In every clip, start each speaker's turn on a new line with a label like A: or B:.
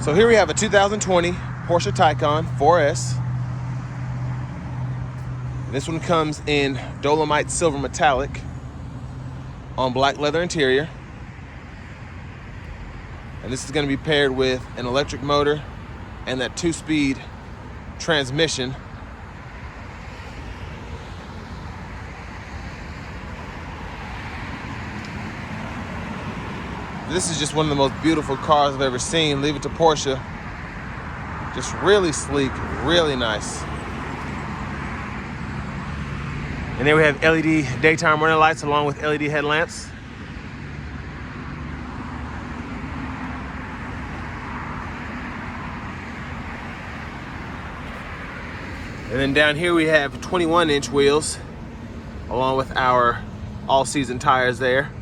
A: So here we have a 2020 Porsche Taycan 4S. This one comes in dolomite silver metallic on black leather interior. And this is going to be paired with an electric motor and that 2-speed transmission. This is just one of the most beautiful cars I've ever seen. Leave it to Porsche. Just really sleek, really nice. And then we have LED daytime running lights along with LED headlamps. And then down here we have 21-inch wheels along with our all-season tires there.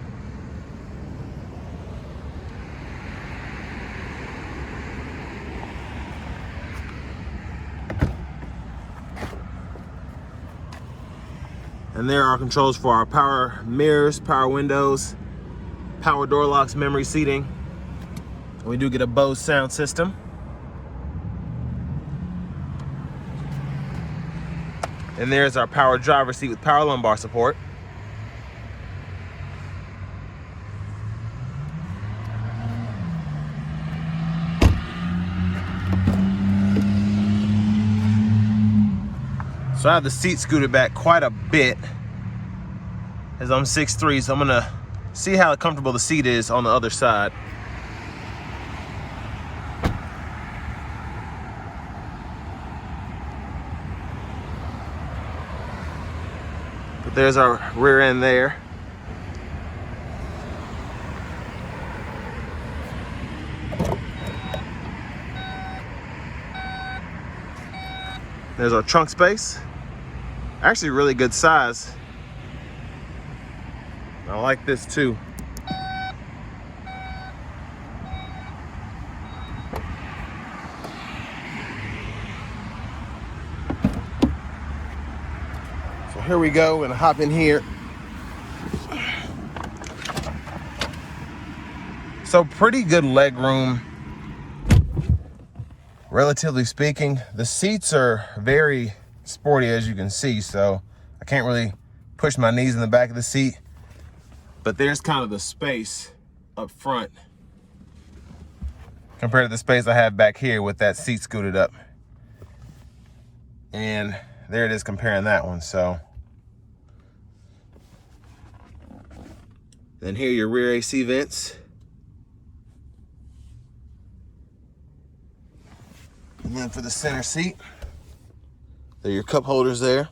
A: And there are controls for our power mirrors, power windows, power door locks, memory seating. And we do get a Bose sound system. And there's our power driver's seat with power lumbar support. So I have the seat scooted back quite a bit as I'm 6'3", so I'm gonna see how comfortable the seat is on the other side. But there's our rear end there. There's our trunk space. Actually really good size. I like this too. So here we go, and hop in here. So pretty good leg room, relatively speaking. The seats are very sporty, as you can see, so I can't really push my knees in the back of the seat, but there's kind of the space up front compared to the space I have back here with that seat scooted up. And there it is comparing that one. So then here are your rear AC vents. And then for the center seat, there are your cup holders there.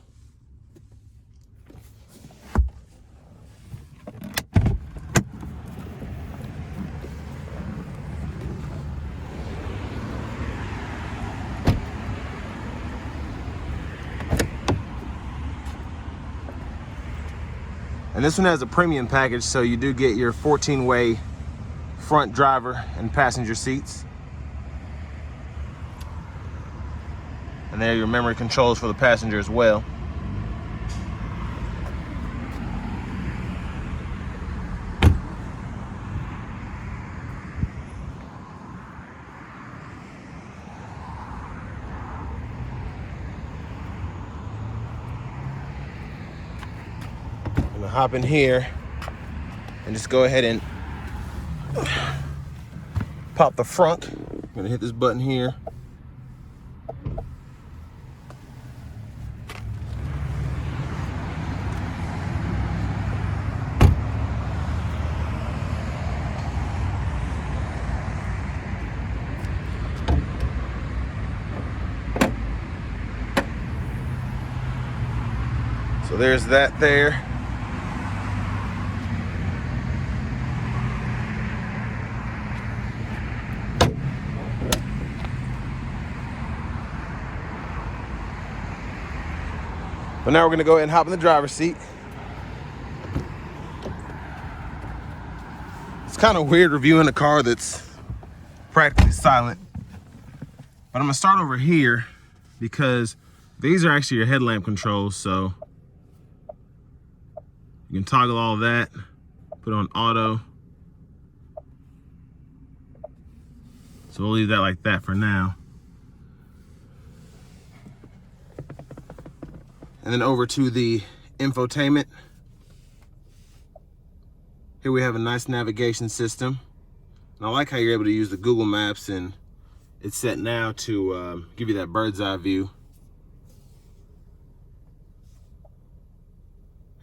A: And this one has a premium package, so you do get your 14-way front driver and passenger seats. And there are your memory controls for the passenger as well. I'm gonna hop in here and just go ahead and pop the front. I'm gonna hit this button here. So there's that there. But now we're gonna go ahead and hop in the driver's seat. It's kind of weird reviewing a car that's practically silent. But I'm gonna start over here because these are actually your headlamp controls, so you can toggle all of that, put on auto. So we'll leave that like that for now. And then over to the infotainment. Here we have a nice navigation system. And I like how you're able to use the Google Maps, and it's set now to give you that bird's eye view.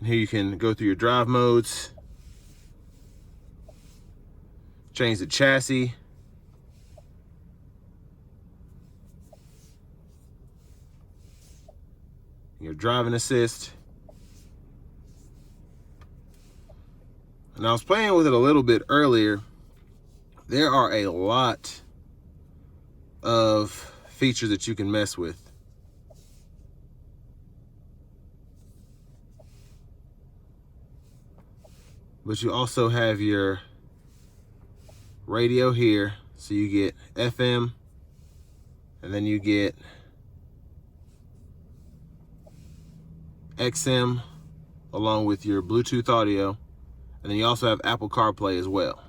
A: And here you can go through your drive modes, change the chassis, your driving assist. And I was playing with it a little bit earlier. There are a lot of features that you can mess with. But you also have your radio here. So you get FM, and then you get XM along with your Bluetooth audio. And then you also have Apple CarPlay as well.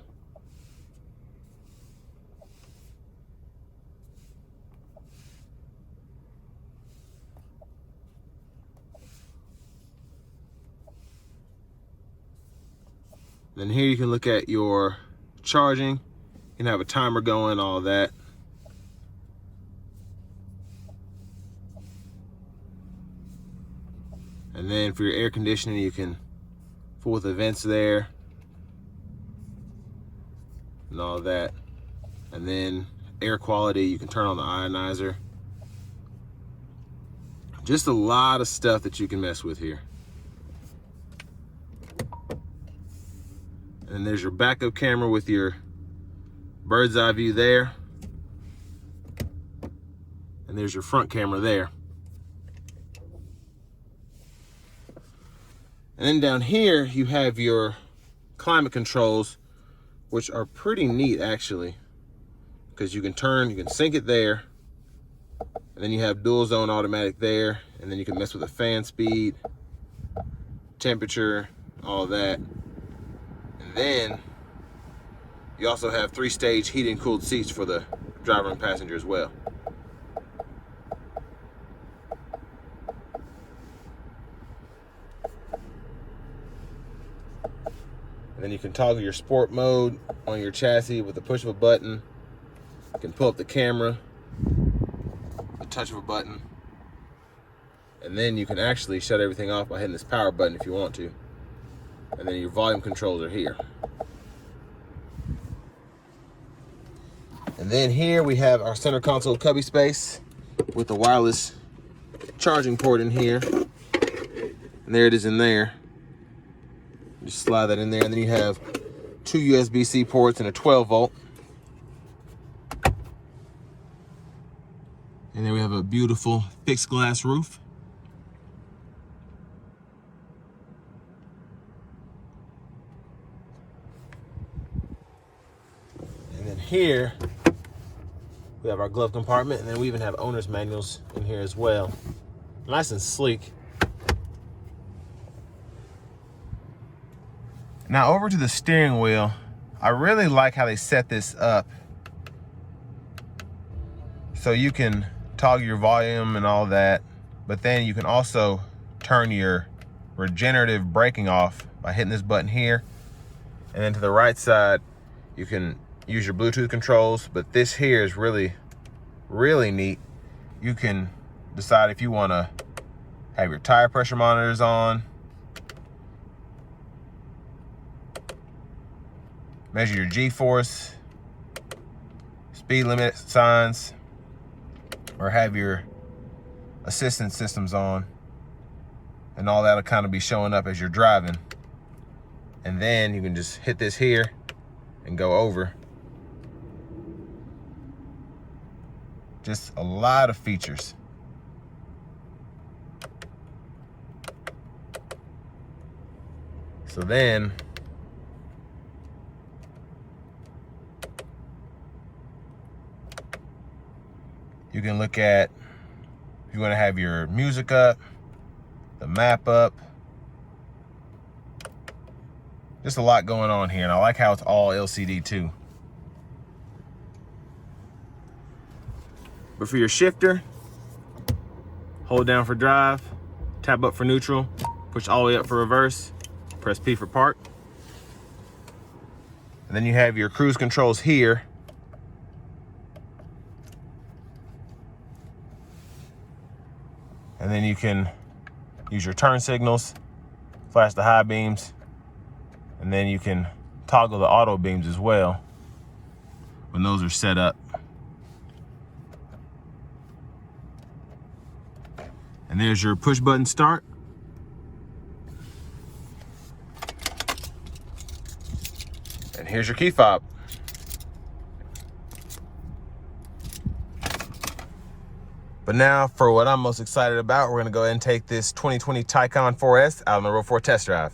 A: Then here you can look at your charging. You can have a timer going, all that. And then for your air conditioning, you can fool with the vents there and all that. And then air quality, you can turn on the ionizer. Just a lot of stuff that you can mess with here. And there's your backup camera with your bird's eye view there. And there's your front camera there. And then down here, you have your climate controls, which are pretty neat actually, because you can sync it there. And then you have dual zone automatic there. And then you can mess with the fan speed, temperature, all that. And then you also have 3-stage heated and cooled seats for the driver and passenger as well. And then you can toggle your sport mode on your chassis with the push of a button. You can pull up the camera, the touch of a button. And then you can actually shut everything off by hitting this power button if you want to. And then your volume controls are here. And then here we have our center console cubby space with the wireless charging port in here. And there it is in there. Just slide that in there. And then you have 2 USB-C ports and a 12 volt. And then we have a beautiful fixed glass roof. And then here we have our glove compartment, and then we even have owner's manuals in here as well. Nice and sleek. Now over to the steering wheel. I really like how they set this up. So you can toggle your volume and all that, but then you can also turn your regenerative braking off by hitting this button here. And then to the right side, you can use your Bluetooth controls, but this here is really, really neat. You can decide if you want to have your tire pressure monitors on, measure your G-force, speed limit signs, or have your assistance systems on, and all that'll kind of be showing up as you're driving. And then you can just hit this here and go over. Just a lot of features. So then you can look at, if you want to have your music up, the map up. Just a lot going on here, and I like how it's all LCD too. But for your shifter, hold down for drive, tap up for neutral, push all the way up for reverse, press P for park. And then you have your cruise controls here. And then you can use your turn signals, flash the high beams, and then you can toggle the auto beams as well when those are set up. And there's your push button start. And here's your key fob. But now for what I'm most excited about, we're gonna go ahead and take this 2020 Taycan 4S out on the road for a test drive.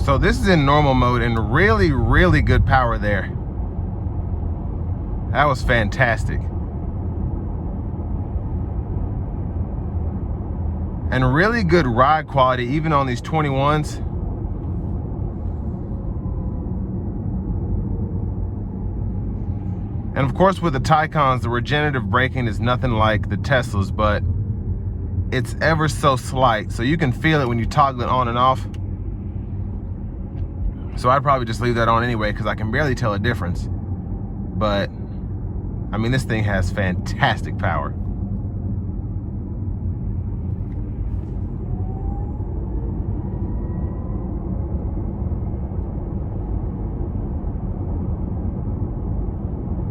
A: So this is in normal mode and really, really good power there. That was fantastic. And really good ride quality even on these 21s. And of course with the Taycans, the regenerative braking is nothing like the Teslas, but it's ever so slight. So you can feel it when you toggle it on and off. So I'd probably just leave that on anyway because I can barely tell a difference. But, I mean, this thing has fantastic power.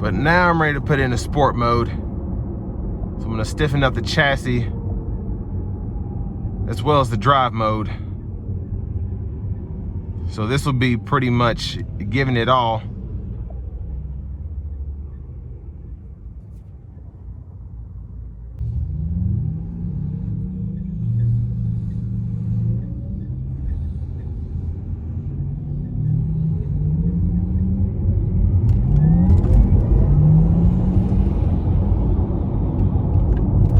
A: But now I'm ready to put it in a sport mode. So I'm gonna stiffen up the chassis as well as the drive mode. So this will be pretty much giving it all.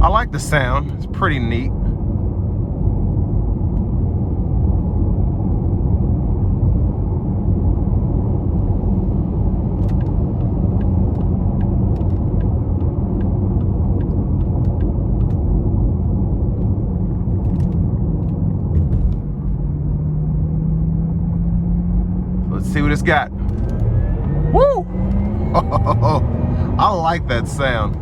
A: I like the sound, it's pretty neat. Let's see what it's got. Woo! Oh, I like that sound.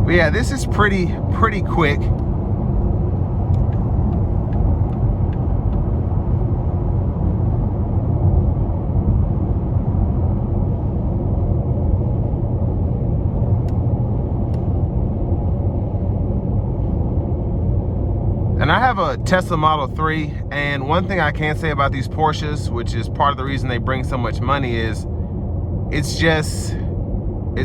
A: But yeah, this is pretty quick. And I have a Tesla Model 3, and one thing I can say about these Porsches, which is part of the reason they bring so much money, is it's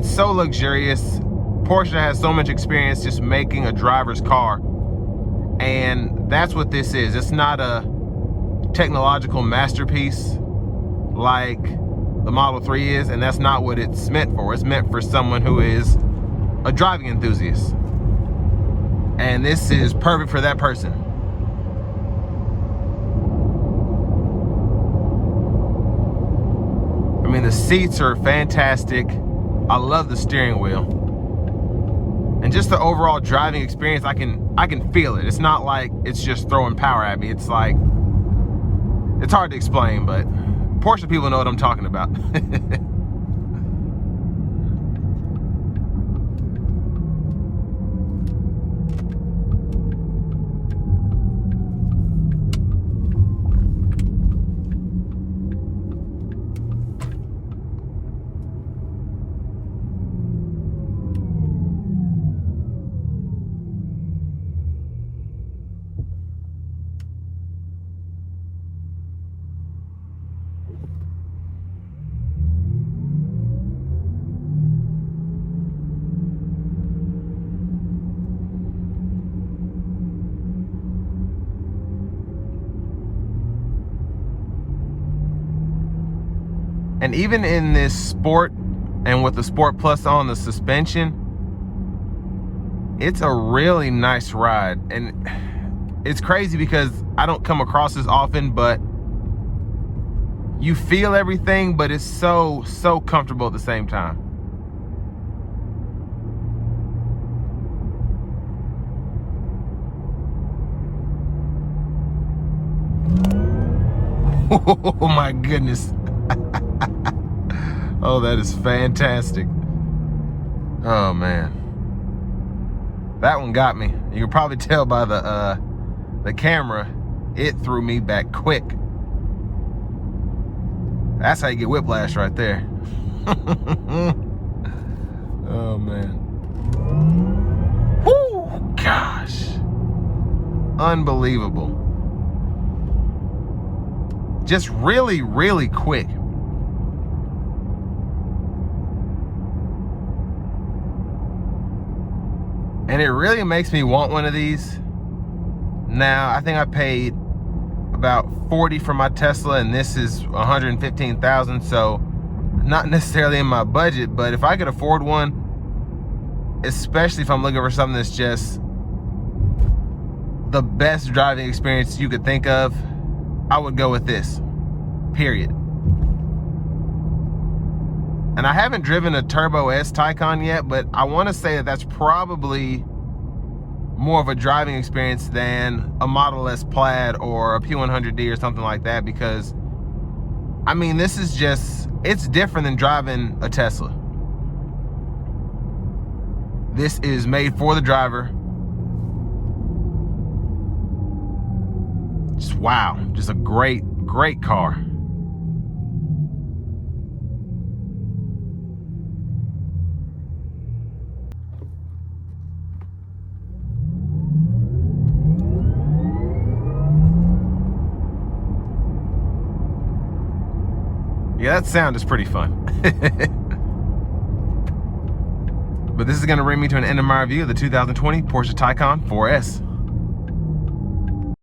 A: so luxurious. Porsche has so much experience just making a driver's car, and that's what this is. It's not a technological masterpiece like the Model 3 is, and that's not what it's meant for. It's meant for someone who is a driving enthusiast. And this is perfect for that person. I mean, the seats are fantastic. I love the steering wheel. And just the overall driving experience, I can feel it. It's not like it's just throwing power at me. It's like, it's hard to explain, but Porsche people know what I'm talking about. And even in this Sport, and with the Sport Plus on the suspension, it's a really nice ride. And it's crazy because I don't come across this often, but you feel everything, but it's so comfortable at the same time. Oh my goodness. Oh, that is fantastic. Oh man, that one got me. You can probably tell by the camera, it threw me back quick. That's how you get whiplash right there. Oh man. Whoo, gosh. Unbelievable. Just really quick. And it really makes me want one of these. Now, I think I paid about $40 for my Tesla, and this is $115,000, so not necessarily in my budget, but if I could afford one, especially if I'm looking for something that's just the best driving experience you could think of, I would go with this, period. And I haven't driven a Turbo S Taycan yet, but I want to say that that's probably more of a driving experience than a Model S Plaid or a P100D or something like that, because I mean, this is just, it's different than driving a Tesla. This is made for the driver. Just wow, just a great car. Yeah, that sound is pretty fun. But this is going to bring me to an end of my review of the 2020 Porsche Taycan 4S.